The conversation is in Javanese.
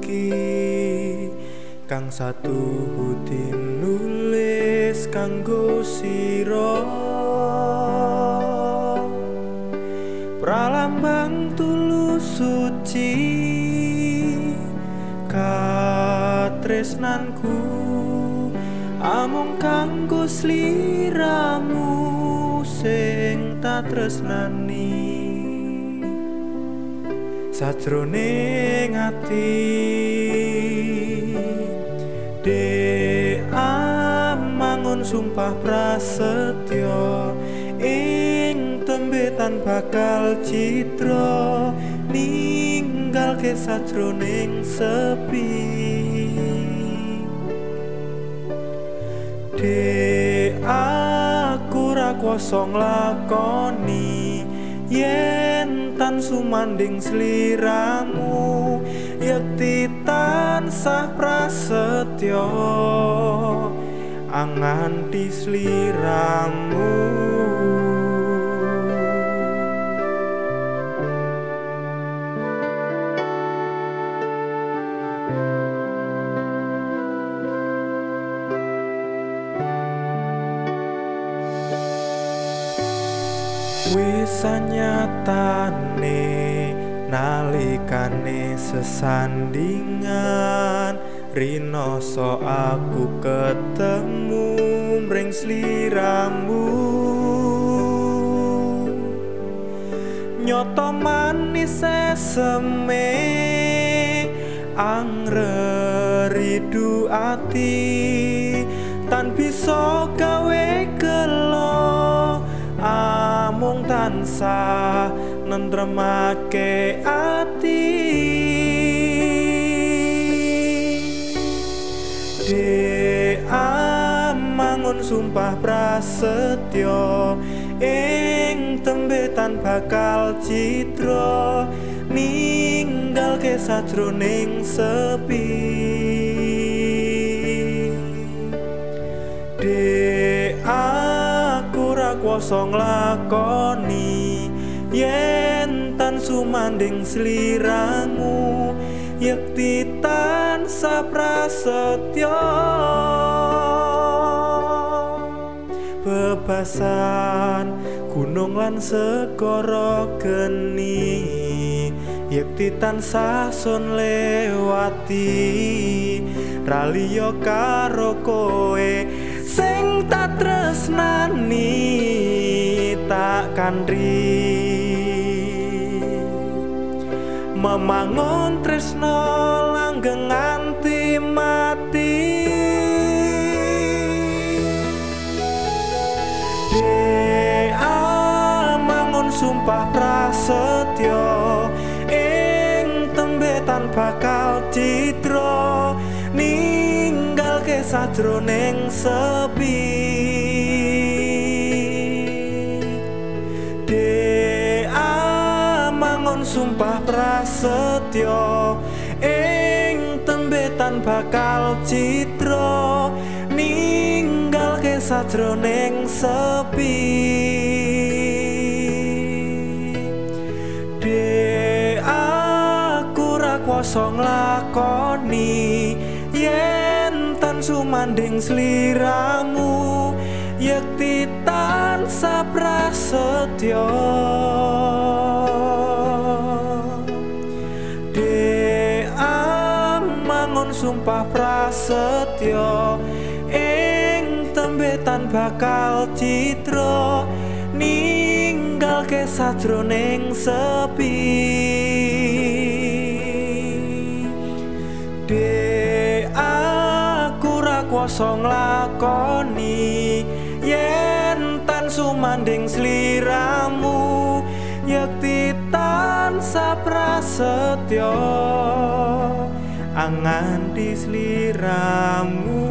iki kang satu tinulis kanggo sira pralambang tulus suci katresnanku amung kanggo sliramu sing tak tresnani sajroning ati mangun sumpah prasetya ing tembetan bakal citra ninggalke sajroning sepi aku ra kuwasa nglakoni yen tan sumanding sliramu yekti tansah prasetya anganti sliramu wis nyatane nalikane sesandingan rinoso aku ketemu mring sliramu nyoto manis seseme angreridu ati tan bisa gawe gelo amung tansah nentremake ati mangun sumpah prasetya ing tembetan bakal citra ninggalke sajroning sepi aku ra kuwasa nglakoni yen tan sumanding sliramu yekti tansah prasetya bebasan gunung lan segara geni yekti tansah sun lewati raliya karo kowe sing tak tresnani tak kandri memangun tresno langgeng nganti mati mangun sumpah prasetya ing tembetan bakal citra ninggalke sajroning sepi mangun sumpah prasetya ing tembetan bakal citra ninggalke sajroning sepi aku ra kuwasa nglakoni yen tan sumanding sliramu yekti tansah prasetya mangun sumpah prasetya ing tembetan bakal citra ninggalke sajroning sepi aku ra kuwasa nglakoni yen tan sumanding sliramu yekti tansah prasetya anganti sliramu.